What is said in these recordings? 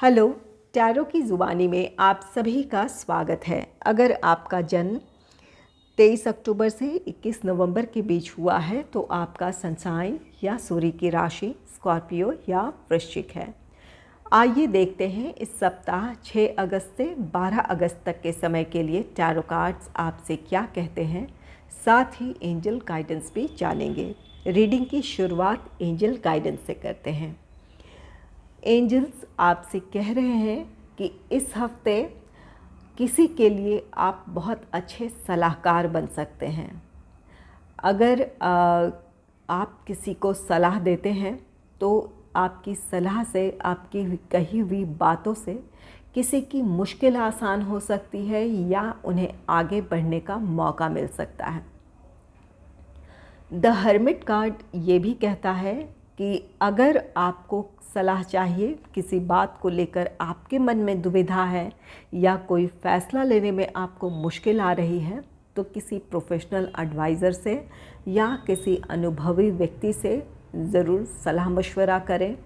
Hello, tarot की ज़ुबानी में आप सभी का स्वागत है। अगर आपका जन्म 23 अक्टूबर से 21 नवंबर के बीच हुआ है तो आपका सनसाइन या सूर्य की राशि स्कॉर्पियो या वृश्चिक है। आइए देखते हैं इस सप्ताह 6 अगस्त से 12 अगस्त तक के समय के लिए टैरो कार्ड्स आपसे क्या कहते हैं। साथ ही एंजल गाइडेंस भी जानेंगे। रीडिंग की शुरुआत एंजल गाइडेंस से करते हैं। एंजल्स आपसे कह रहे हैं कि इस हफ्ते किसी के लिए आप बहुत अच्छे सलाहकार बन सकते हैं। अगर आप किसी को सलाह देते हैं तो आपकी सलाह से, आपकी कही हुई बातों से किसी की मुश्किल आसान हो सकती है या उन्हें आगे बढ़ने का मौका मिल सकता है। द हर्मिट कार्ड ये भी कहता है कि अगर आपको सलाह चाहिए, किसी बात को लेकर आपके मन में दुविधा है या कोई फ़ैसला लेने में आपको मुश्किल आ रही है, तो किसी प्रोफेशनल एडवाइज़र से या किसी अनुभवी व्यक्ति से ज़रूर सलाह मशवरा करें।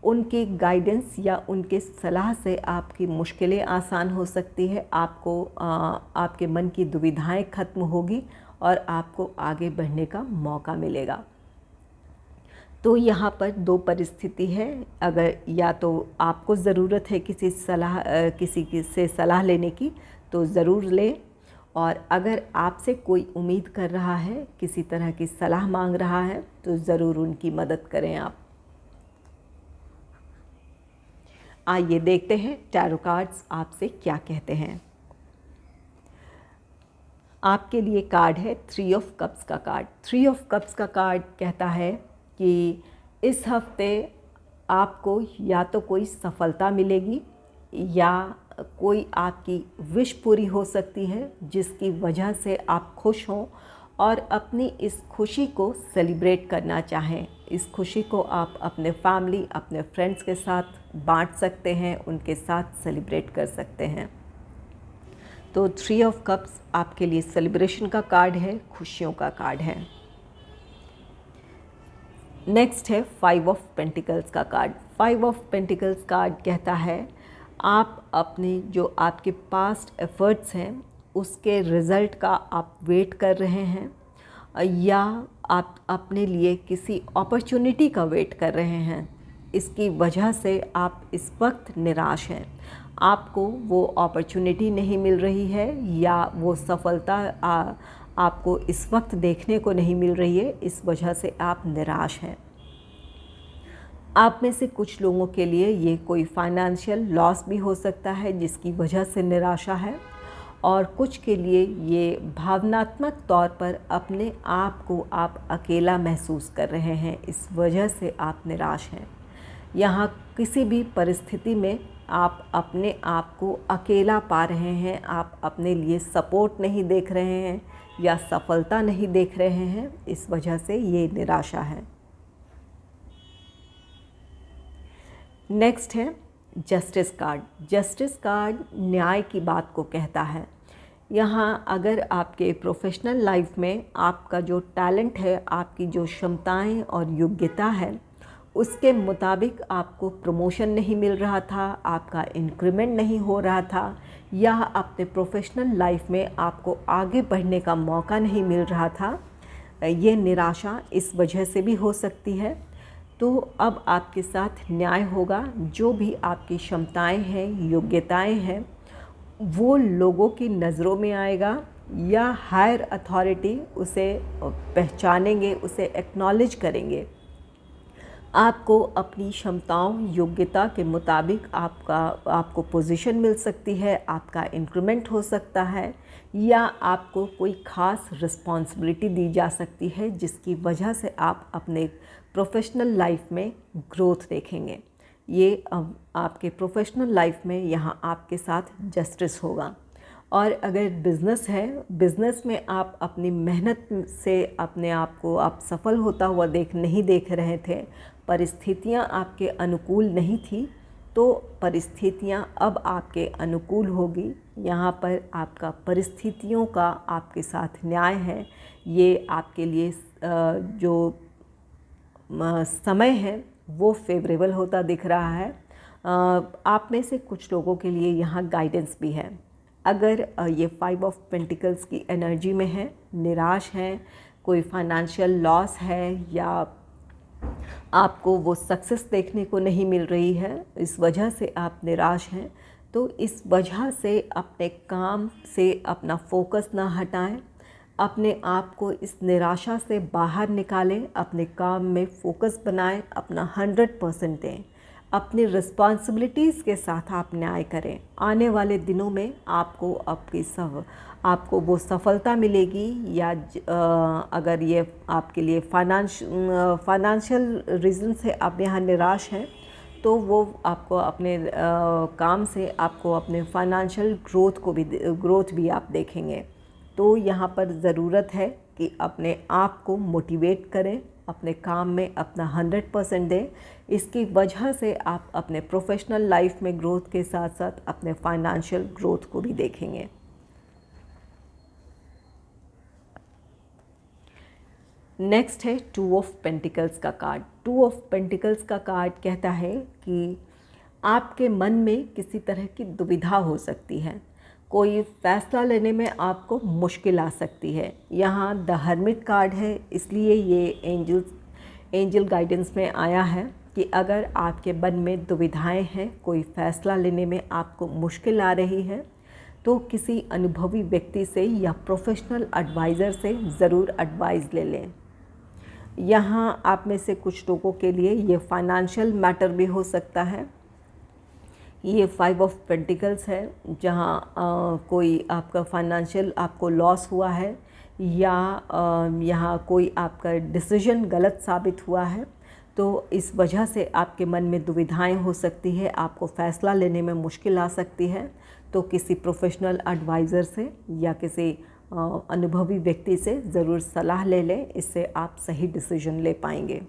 उनकी गाइडेंस या उनके सलाह से आपकी मुश्किलें आसान हो सकती है, आपके मन की दुविधाएं ख़त्म होगी और आपको आगे बढ़ने का मौका मिलेगा। तो यहाँ पर दो परिस्थिति है। अगर या तो आपको ज़रूरत है किसी से सलाह लेने की तो ज़रूर लें, और अगर आपसे कोई उम्मीद कर रहा है, किसी तरह की सलाह मांग रहा है, तो ज़रूर उनकी मदद करें आप। आइए देखते हैं टैरो कार्ड्स आपसे क्या कहते हैं। आपके लिए कार्ड है 3 ऑफ कप्स का कार्ड। 3 ऑफ कप्स का कार्ड कहता है कि इस हफ्ते आपको या तो कोई सफलता मिलेगी या कोई आपकी विश पूरी हो सकती है जिसकी वजह से आप खुश हों और अपनी इस खुशी को सेलिब्रेट करना चाहें। इस खुशी को आप अपने फैमिली, अपने फ्रेंड्स के साथ बांट सकते हैं, उनके साथ सेलिब्रेट कर सकते हैं। तो 3 ऑफ कप्स आपके लिए सेलिब्रेशन का कार्ड है, खुशियों का कार्ड है। नेक्स्ट है 5 ऑफ पेंटिकल्स का कार्ड। 5 ऑफ पेंटिकल्स कार्ड कहता है आप अपने जो आपके पास्ट एफर्ट्स हैं उसके रिज़ल्ट का आप वेट कर रहे हैं, या आप अपने लिए किसी अपॉर्चुनिटी का वेट कर रहे हैं। इसकी वजह से आप इस वक्त निराश हैं, आपको वो अपॉर्चुनिटी नहीं मिल रही है या वो सफलता आपको इस वक्त देखने को नहीं मिल रही है, इस वजह से आप निराश हैं। आप में से कुछ लोगों के लिए ये कोई फाइनेंशियल लॉस भी हो सकता है जिसकी वजह से निराशा है, और कुछ के लिए ये भावनात्मक तौर पर अपने आप को आप अकेला महसूस कर रहे हैं, इस वजह से आप निराश हैं। यहाँ किसी भी परिस्थिति में आप अपने आप को अकेला पा रहे हैं, आप अपने लिए सपोर्ट नहीं देख रहे हैं या सफलता नहीं देख रहे हैं, इस वजह से ये निराशा है। नेक्स्ट है जस्टिस कार्ड। जस्टिस कार्ड न्याय की बात को कहता है। यहाँ अगर आपके प्रोफेशनल लाइफ में आपका जो टैलेंट है, आपकी जो क्षमताएं और योग्यता है, उसके मुताबिक आपको प्रमोशन नहीं मिल रहा था, आपका इंक्रीमेंट नहीं हो रहा था, या अपने प्रोफेशनल लाइफ में आपको आगे बढ़ने का मौका नहीं मिल रहा था, ये निराशा इस वजह से भी हो सकती है। तो अब आपके साथ न्याय होगा। जो भी आपकी क्षमताएं हैं, योग्यताएं हैं, वो लोगों की नज़रों में आएगा या हायर अथॉरिटी उसे पहचानेंगे, उसे एक्नॉलेज करेंगे। आपको अपनी क्षमताओं, योग्यता के मुताबिक आपको पोजीशन मिल सकती है, आपका इंक्रीमेंट हो सकता है, या आपको कोई ख़ास रिस्पॉन्सिबिलिटी दी जा सकती है जिसकी वजह से आप अपने प्रोफेशनल लाइफ में ग्रोथ देखेंगे। ये अब आपके प्रोफेशनल लाइफ में यहाँ आपके साथ जस्टिस होगा। और अगर बिज़नेस है, बिज़नेस में आप अपनी मेहनत से अपने आप को आप सफल होता हुआ नहीं देख रहे थे, परिस्थितियाँ आपके अनुकूल नहीं थी, तो परिस्थितियाँ अब आपके अनुकूल होगी। यहाँ पर आपका परिस्थितियों का आपके साथ न्याय है। ये आपके लिए जो समय है वो फेवरेबल होता दिख रहा है। आप में से कुछ लोगों के लिए यहाँ गाइडेंस भी है। अगर ये 5 ऑफ पेंटिकल्स की एनर्जी में है, निराश हैं, कोई फाइनेंशियल लॉस है या आपको वो सक्सेस देखने को नहीं मिल रही है, इस वजह से आप निराश हैं, तो इस वजह से अपने काम से अपना फोकस ना हटाएं, अपने आप को इस निराशा से बाहर निकालें, अपने काम में फोकस बनाएं, अपना 100% दें, अपनी रिस्पॉन्सिबिलिटीज़ के साथ आप न्याय करें। आने वाले दिनों में आपको वो सफलता मिलेगी। या अगर ये आपके लिए फाइनेंशियल रीज़न से आप यहाँ निराश हैं, तो वो आपको अपने काम से आपको अपने फाइनेंशियल ग्रोथ भी आप देखेंगे। तो यहाँ पर ज़रूरत है कि अपने आप को मोटिवेट करें, अपने काम में अपना 100% दें। इसकी वजह से आप अपने प्रोफेशनल लाइफ में ग्रोथ के साथ साथ अपने फाइनेंशियल ग्रोथ को भी देखेंगे। नेक्स्ट है 2 ऑफ पेंटिकल्स का कार्ड। 2 ऑफ पेंटिकल्स का कार्ड कहता है कि आपके मन में किसी तरह की दुविधा हो सकती है, कोई फ़ैसला लेने में आपको मुश्किल आ सकती है। यहाँ द हर्मिट कार्ड है, इसलिए ये एंजल गाइडेंस में आया है कि अगर आपके मन में दुविधाएं हैं, कोई फ़ैसला लेने में आपको मुश्किल आ रही है, तो किसी अनुभवी व्यक्ति से या प्रोफेशनल एडवाइज़र से ज़रूर एडवाइस ले लें। यहाँ आप में से कुछ लोगों के लिए ये फाइनेंशियल मैटर भी हो सकता है। ये 5 ऑफ पेंटिकल्स है, जहाँ कोई आपका फाइनेंशियल आपको लॉस हुआ है या यहाँ कोई आपका डिसीजन गलत साबित हुआ है, तो इस वजह से आपके मन में दुविधाएं हो सकती है, आपको फ़ैसला लेने में मुश्किल आ सकती है। तो किसी प्रोफेशनल एडवाइज़र से या किसी अनुभवी व्यक्ति से ज़रूर सलाह ले लें, इससे आप सही डिसीजन ले पाएंगे।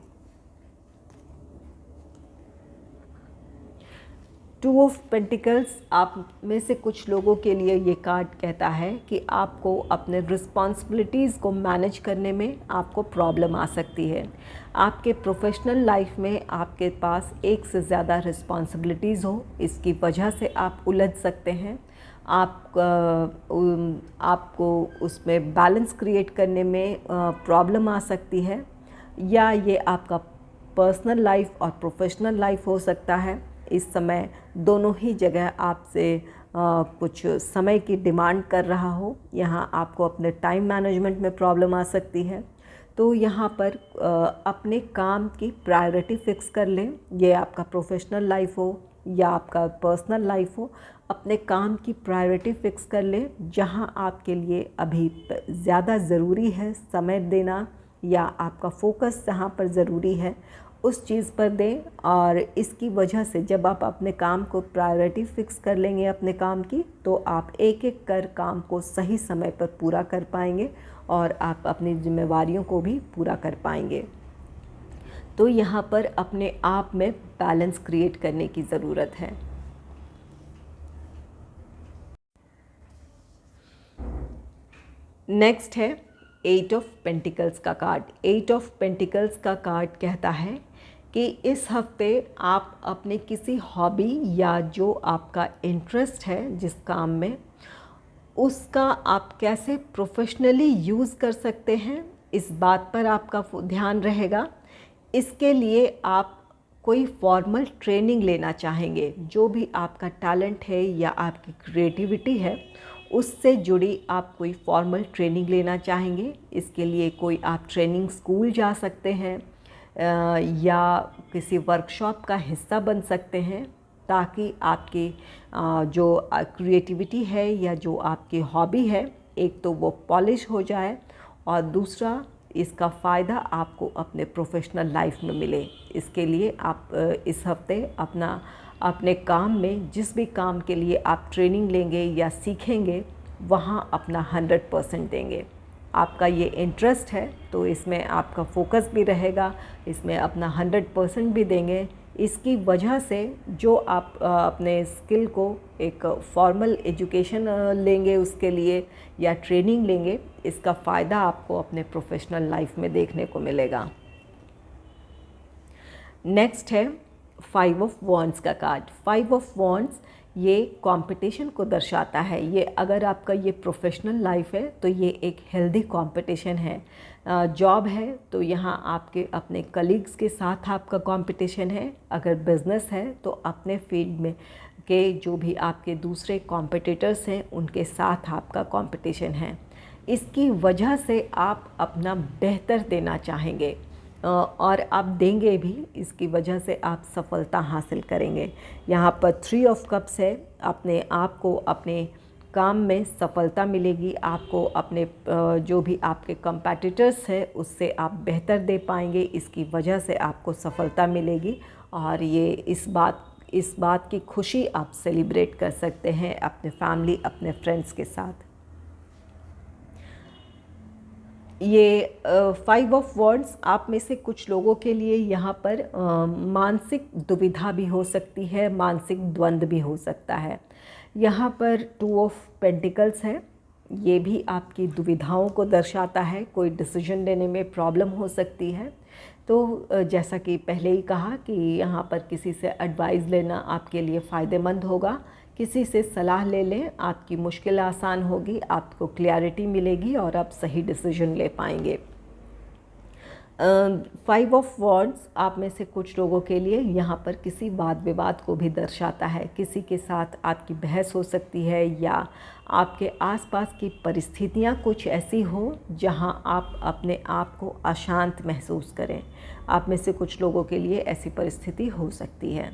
2 ऑफ पेंटिकल्स आप में से कुछ लोगों के लिए ये कार्ड कहता है कि आपको अपने रिस्पॉन्सिबिलिटीज़ को मैनेज करने में आपको प्रॉब्लम आ सकती है। आपके प्रोफेशनल लाइफ में आपके पास एक से ज़्यादा रिस्पॉन्सिबिलिटीज़ हो, इसकी वजह से आप उलझ सकते हैं। आपको उसमें बैलेंस क्रिएट करने में प्रॉब्लम आ सकती है, या ये आपका पर्सनल लाइफ और प्रोफेशनल लाइफ हो सकता है। इस समय दोनों ही जगह आपसे कुछ समय की डिमांड कर रहा हो। यहाँ आपको अपने टाइम मैनेजमेंट में प्रॉब्लम आ सकती है। तो यहाँ पर अपने काम की प्रायोरिटी फिक्स कर लें, ये आपका प्रोफेशनल लाइफ हो या आपका पर्सनल लाइफ हो, अपने काम की प्रायोरिटी फिक्स कर लें। जहाँ आपके लिए अभी ज़्यादा ज़रूरी है समय देना या आपका फोकस जहाँ पर ज़रूरी है उस चीज़ पर दें। और इसकी वजह से जब आप अपने काम को प्रायोरिटी फिक्स कर लेंगे अपने काम की, तो आप एक एक कर काम को सही समय पर पूरा कर पाएंगे और आप अपनी जिम्मेवारियों को भी पूरा कर पाएंगे। तो यहाँ पर अपने आप में बैलेंस क्रिएट करने की ज़रूरत है। नेक्स्ट है 8 ऑफ पेंटिकल्स का कार्ड। 8 ऑफ पेंटिकल्स का कार्ड कहता है कि इस हफ्ते आप अपने किसी हॉबी या जो आपका इंटरेस्ट है जिस काम में, उसका आप कैसे प्रोफेशनली यूज़ कर सकते हैं, इस बात पर आपका ध्यान रहेगा। इसके लिए आप कोई फॉर्मल ट्रेनिंग लेना चाहेंगे। जो भी आपका टैलेंट है या आपकी क्रिएटिविटी है, उससे जुड़ी आप कोई फॉर्मल ट्रेनिंग लेना चाहेंगे। इसके लिए कोई आप ट्रेनिंग स्कूल जा सकते हैं या किसी वर्कशॉप का हिस्सा बन सकते हैं, ताकि आपकी जो क्रिएटिविटी है या जो आपकी हॉबी है, एक तो वो पॉलिश हो जाए और दूसरा इसका फ़ायदा आपको अपने प्रोफेशनल लाइफ में मिले। इसके लिए आप इस हफ्ते अपने काम में, जिस भी काम के लिए आप ट्रेनिंग लेंगे या सीखेंगे, वहाँ अपना 100% देंगे। आपका ये इंटरेस्ट है तो इसमें आपका फोकस भी रहेगा, इसमें अपना 100% भी देंगे। इसकी वजह से जो आप अपने स्किल को एक फॉर्मल एजुकेशन लेंगे उसके लिए या ट्रेनिंग लेंगे, इसका फ़ायदा आपको अपने प्रोफेशनल लाइफ में देखने को मिलेगा। नेक्स्ट है फाइव ऑफ वॉन्ड्स का कार्ड। फाइव ऑफ वॉन्ड्स ये कंपटीशन को दर्शाता है। ये अगर आपका ये प्रोफेशनल लाइफ है तो ये एक हेल्दी कंपटीशन है। जॉब है तो यहाँ आपके अपने कलीग्स के साथ आपका कंपटीशन है। अगर बिज़नेस है तो अपने फील्ड में के जो भी आपके दूसरे कॉम्पिटिटर्स हैं उनके साथ आपका कंपटीशन है। इसकी वजह से आप अपना बेहतर देना चाहेंगे और आप देंगे भी। इसकी वजह से आप सफलता हासिल करेंगे। यहाँ पर 3 ऑफ कप्स है। अपने आप को अपने काम में सफलता मिलेगी। आपको अपने जो भी आपके कंपैटिटर्स हैं उससे आप बेहतर दे पाएंगे। इसकी वजह से आपको सफलता मिलेगी और ये इस बात की खुशी आप सेलिब्रेट कर सकते हैं अपने फैमिली, अपने फ्रेंड्स के साथ। ये 5 ऑफ वॉन्ड्स आप में से कुछ लोगों के लिए यहाँ पर मानसिक दुविधा भी हो सकती है, मानसिक द्वंद्व भी हो सकता है। यहाँ पर 2 ऑफ पेंटिकल्स है। ये भी आपकी दुविधाओं को दर्शाता है। कोई डिसीजन लेने में प्रॉब्लम हो सकती है। तो जैसा कि पहले ही कहा कि यहाँ पर किसी से एडवाइस लेना आपके लिए फ़ायदेमंद होगा। किसी से सलाह ले लें, आपकी मुश्किल आसान होगी, आपको क्लैरिटी मिलेगी और आप सही डिसीजन ले पाएंगे। 5 ऑफ वॉन्ड्स आप में से कुछ लोगों के लिए यहाँ पर किसी वाद विवाद को भी दर्शाता है। किसी के साथ आपकी बहस हो सकती है या आपके आसपास की परिस्थितियाँ कुछ ऐसी हो जहाँ आप अपने आप को अशांत महसूस करें। आप में से कुछ लोगों के लिए ऐसी परिस्थिति हो सकती है।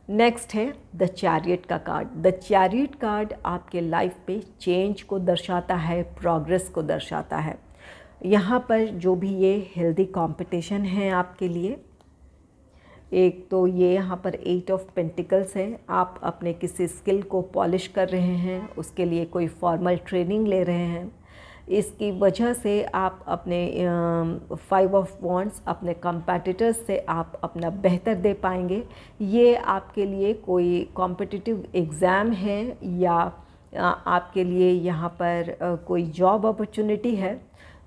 नेक्स्ट है द चैरियट का कार्ड। द चैरियट कार्ड आपके लाइफ पे चेंज को दर्शाता है, प्रोग्रेस को दर्शाता है। यहाँ पर जो भी ये हेल्दी कंपटीशन है आपके लिए, एक तो ये यहाँ पर 8 ऑफ पेंटिकल्स है। आप अपने किसी स्किल को पॉलिश कर रहे हैं, उसके लिए कोई फॉर्मल ट्रेनिंग ले रहे हैं। इसकी वजह से आप अपने 5 ऑफ वॉन्ड्स अपने कंपैटिटर्स से आप अपना बेहतर दे पाएंगे। ये आपके लिए कोई कॉम्पिटिटिव एग्ज़ाम है या आपके लिए यहाँ पर कोई जॉब अपॉर्चुनिटी है,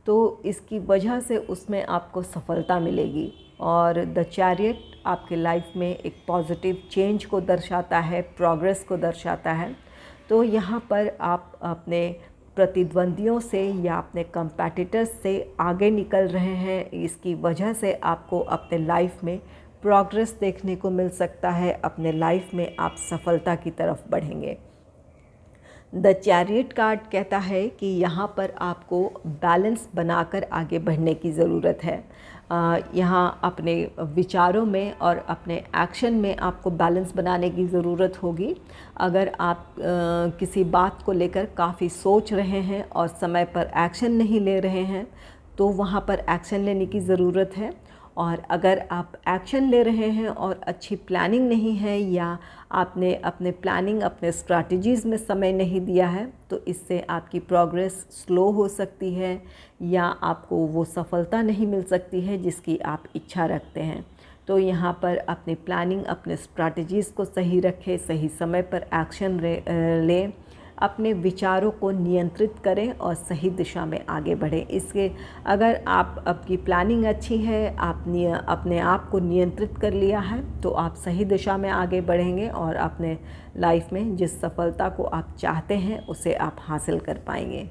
तो इसकी वजह से उसमें आपको सफलता मिलेगी। और द चैरियट आपके लाइफ में एक पॉजिटिव चेंज को दर्शाता है, प्रोग्रेस को दर्शाता है। तो यहाँ पर आप अपने प्रतिद्वंदियों से या अपने कंपैटिटर्स से आगे निकल रहे हैं। इसकी वजह से आपको अपने लाइफ में प्रोग्रेस देखने को मिल सकता है। अपने लाइफ में आप सफलता की तरफ बढ़ेंगे। द चैरियट कार्ड कहता है कि यहाँ पर आपको बैलेंस बनाकर आगे बढ़ने की ज़रूरत है। यहाँ अपने विचारों में और अपने एक्शन में आपको बैलेंस बनाने की ज़रूरत होगी। अगर आप किसी बात को लेकर काफ़ी सोच रहे हैं और समय पर एक्शन नहीं ले रहे हैं तो वहाँ पर एक्शन लेने की ज़रूरत है। और अगर आप एक्शन ले रहे हैं और अच्छी प्लानिंग नहीं है या आपने अपने प्लानिंग, अपने स्ट्रैटेजीज़ में समय नहीं दिया है तो इससे आपकी प्रोग्रेस स्लो हो सकती है या आपको वो सफलता नहीं मिल सकती है जिसकी आप इच्छा रखते हैं। तो यहाँ पर अपनी प्लानिंग, अपने स्ट्रैटेजीज़ को सही रखें, सही समय पर एक्शन लें, अपने विचारों को नियंत्रित करें और सही दिशा में आगे बढ़ें। इसके अगर आप आपकी प्लानिंग अच्छी है, आपने अपने आप को नियंत्रित कर लिया है तो आप सही दिशा में आगे बढ़ेंगे और अपने लाइफ में जिस सफलता को आप चाहते हैं उसे आप हासिल कर पाएंगे।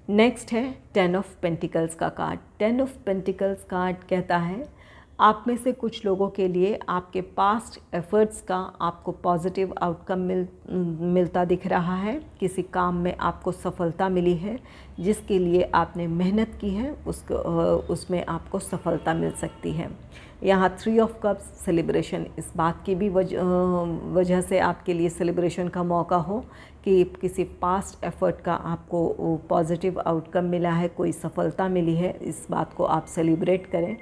नेक्स्ट है 10 ऑफ पेंटिकल्स का कार्ड। 10 ऑफ पेंटिकल्स कार्ड कहता है आप में से कुछ लोगों के लिए आपके पास्ट एफ़र्ट्स का आपको पॉजिटिव आउटकम मिलता दिख रहा है। किसी काम में आपको सफलता मिली है, जिसके लिए आपने मेहनत की है उसमें आपको सफलता मिल सकती है। यहाँ 3 ऑफ कप्स सेलिब्रेशन, इस बात की भी वजह से आपके लिए सेलिब्रेशन का मौका हो कि किसी पास्ट एफ़र्ट का आपको पॉजिटिव आउटकम मिला है, कोई सफलता मिली है, इस बात को आप सेलिब्रेट करें।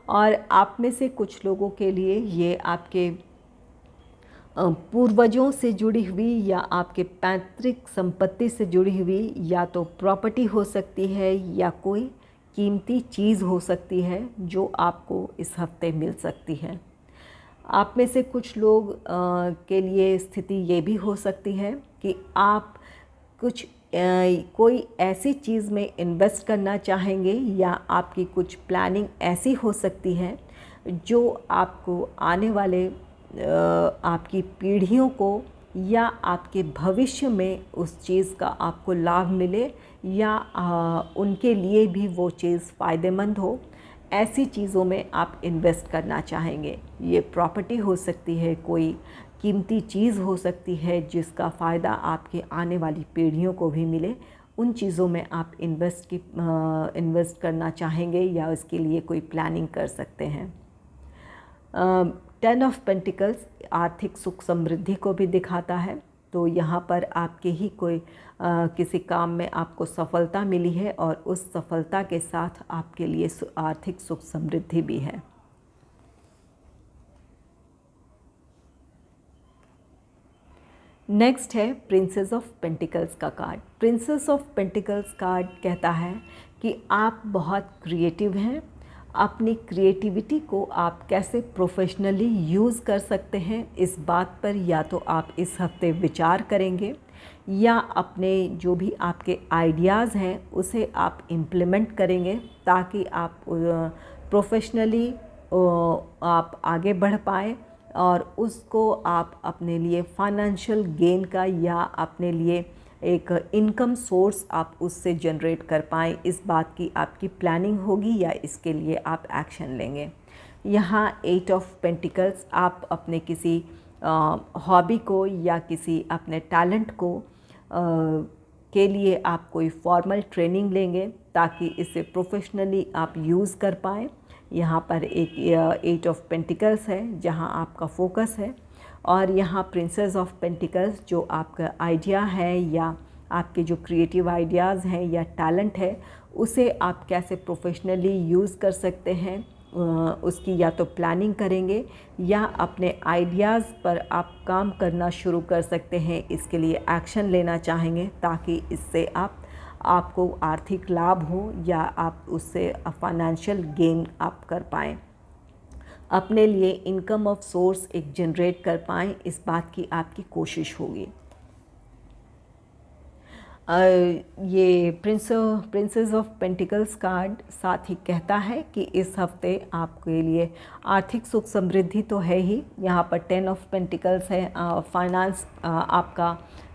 और आप में से कुछ लोगों के लिए ये आपके पूर्वजों से जुड़ी हुई या आपके पैतृक संपत्ति से जुड़ी हुई या तो प्रॉपर्टी हो सकती है या कोई कीमती चीज़ हो सकती है जो आपको इस हफ्ते मिल सकती है। आप में से कुछ लोग के लिए स्थिति ये भी हो सकती है कि आप कुछ कोई ऐसी चीज़ में इन्वेस्ट करना चाहेंगे या आपकी कुछ प्लानिंग ऐसी हो सकती है जो आपको आने वाले आपकी पीढ़ियों को या आपके भविष्य में उस चीज़ का आपको लाभ मिले या उनके लिए भी वो चीज़ फ़ायदेमंद हो, ऐसी चीज़ों में आप इन्वेस्ट करना चाहेंगे। ये प्रॉपर्टी हो सकती है, कोई कीमती चीज़ हो सकती है जिसका फ़ायदा आपके आने वाली पीढ़ियों को भी मिले, उन चीज़ों में आप इन्वेस्ट करना चाहेंगे या इसके लिए कोई प्लानिंग कर सकते हैं। 10 ऑफ पेंटिकल्स आर्थिक सुख समृद्धि को भी दिखाता है, तो यहाँ पर आपके ही कोई किसी काम में आपको सफलता मिली है और उस सफलता के साथ आपके लिए आर्थिक सुख समृद्धि भी है। नेक्स्ट है प्रिंसेस ऑफ पेंटिकल्स का card. Princess of pentacles card कहता है कि आप बहुत क्रिएटिव हैं, अपनी क्रिएटिविटी को आप कैसे प्रोफेशनली यूज़ कर सकते हैं, इस बात पर या तो आप इस हफ्ते विचार करेंगे या अपने जो भी आपके आइडियाज़ हैं उसे आप इम्प्लीमेंट करेंगे ताकि आप प्रोफेशनली आप आगे बढ़ पाएँ और उसको आप अपने लिए फाइनेंशियल गेन का या अपने लिए एक इनकम सोर्स आप उससे जनरेट कर पाएँ, इस बात की आपकी प्लानिंग होगी या इसके लिए आप एक्शन लेंगे। यहाँ 8 ऑफ पेंटिकल्स, आप अपने किसी हॉबी को या किसी अपने टैलेंट को के लिए आप कोई फॉर्मल ट्रेनिंग लेंगे ताकि इसे प्रोफेशनली आप यूज़ कर पाएँ। यहाँ पर एक 8 ऑफ पेंटिकल्स है जहाँ आपका फोकस है, और यहाँ प्रिंसेस ऑफ पेंटिकल्स जो आपका आइडिया है या आपके जो क्रिएटिव आइडियाज़ हैं या टैलेंट है उसे आप कैसे प्रोफेशनली यूज़ कर सकते हैं, उसकी या तो प्लानिंग करेंगे या अपने आइडियाज़ पर आप काम करना शुरू कर सकते हैं, इसके लिए एक्शन लेना चाहेंगे ताकि इससे आपको आर्थिक लाभ हो या आप उससे फाइनेंशियल गेन आप कर पाएँ, अपने लिए इनकम ऑफ सोर्स एक जनरेट कर पाएँ, इस बात की आपकी कोशिश होगी। ये प्रिंसेस ऑफ पेंटिकल्स कार्ड साथ ही कहता है कि इस हफ्ते आपके लिए आर्थिक सुख समृद्धि तो है ही, यहाँ पर 10 ऑफ पेंटिकल्स है, फाइनेंस आपका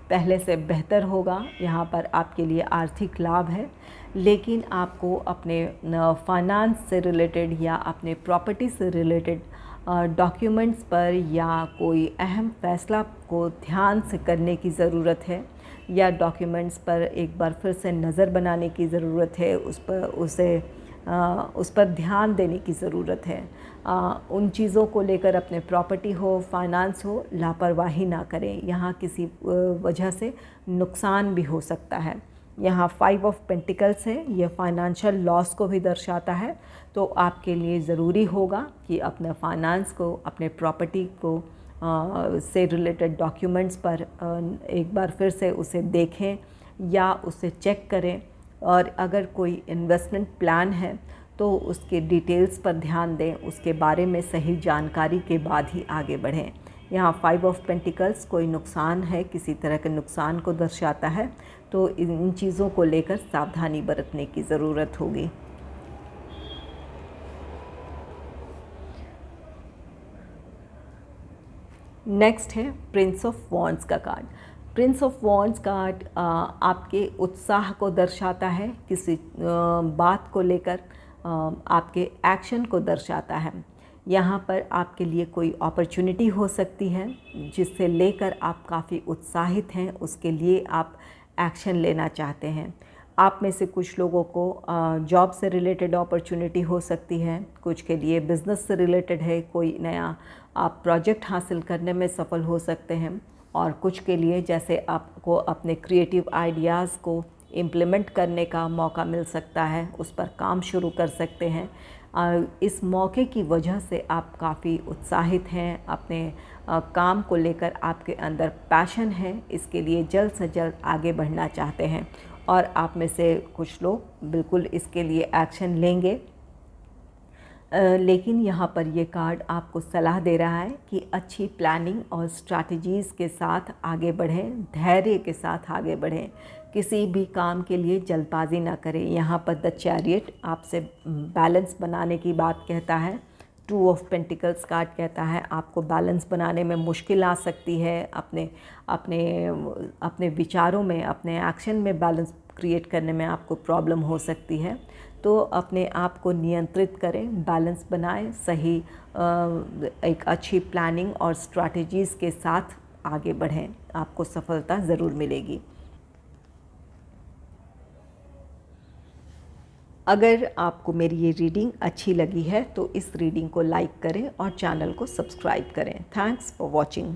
पहले से बेहतर होगा, यहाँ पर आपके लिए आर्थिक लाभ है, लेकिन आपको अपने फाइनेंस से रिलेटेड या अपने प्रॉपर्टी से रिलेटेड डॉक्यूमेंट्स पर या कोई अहम फैसला को ध्यान से करने की ज़रूरत है या डॉक्यूमेंट्स पर एक बार फिर से नज़र बनाने की ज़रूरत है, उस पर ध्यान देने की ज़रूरत है। उन चीज़ों को लेकर अपने प्रॉपर्टी हो, फाइनेंस हो, लापरवाही ना करें, यहाँ किसी वजह से नुकसान भी हो सकता है। यहाँ 5 ऑफ पेंटिकल्स है, ये फाइनेंशियल लॉस को भी दर्शाता है, तो आपके लिए ज़रूरी होगा कि अपने फाइनेंस को, अपने प्रॉपर्टी को से रिलेटेड डॉक्यूमेंट्स पर एक बार फिर से उसे देखें या उसे चेक करें, और अगर कोई इन्वेस्टमेंट प्लान है तो उसके डिटेल्स पर ध्यान दें, उसके बारे में सही जानकारी के बाद ही आगे बढ़ें। यहाँ 5 ऑफ पेंटिकल्स कोई नुकसान है, किसी तरह के नुकसान को दर्शाता है, तो इन चीज़ों को लेकर सावधानी बरतने की ज़रूरत होगी। नेक्स्ट है प्रिंस ऑफ वॉन्ड्स का card. Prince of wands card आपके उत्साह को दर्शाता है, किसी बात को लेकर आपके एक्शन को दर्शाता है। यहाँ पर आपके लिए कोई अपॉर्चुनिटी हो सकती है जिससे लेकर आप काफ़ी उत्साहित हैं, उसके लिए आप एक्शन लेना चाहते हैं। आप में से कुछ लोगों को जॉब से रिलेटेड अपॉर्चुनिटी हो सकती है, कुछ के लिए बिज़नेस से रिलेटेड है, कोई नया आप प्रोजेक्ट हासिल करने में सफल हो सकते हैं, और कुछ के लिए जैसे आपको अपने क्रिएटिव आइडियाज़ को इम्प्लीमेंट करने का मौका मिल सकता है, उस पर काम शुरू कर सकते हैं। इस मौके की वजह से आप काफ़ी उत्साहित हैं, अपने काम को लेकर आपके अंदर पैशन है, इसके लिए जल्द से जल्द आगे बढ़ना चाहते हैं, और आप में से कुछ लोग बिल्कुल इसके लिए एक्शन लेंगे। लेकिन यहाँ पर ये कार्ड आपको सलाह दे रहा है कि अच्छी प्लानिंग और स्ट्रैटेजीज़ के साथ आगे बढ़ें, धैर्य के साथ आगे बढ़ें, किसी भी काम के लिए जल्दबाजी ना करें। यहाँ पर द चैरियट आपसे बैलेंस बनाने की बात कहता है। टू ऑफ पेंटिकल्स कार्ड कहता है आपको बैलेंस बनाने में मुश्किल आ सकती है, अपने अपने अपने विचारों में, अपने एक्शन में बैलेंस क्रिएट करने में आपको प्रॉब्लम हो सकती है। तो अपने आप को नियंत्रित करें, बैलेंस बनाएं, सही एक अच्छी प्लानिंग और स्ट्रैटेजीज़ के साथ आगे बढ़ें, आपको सफलता ज़रूर मिलेगी। अगर आपको मेरी ये रीडिंग अच्छी लगी है तो इस रीडिंग को लाइक करें और चैनल को सब्सक्राइब करें। Thanks for watching.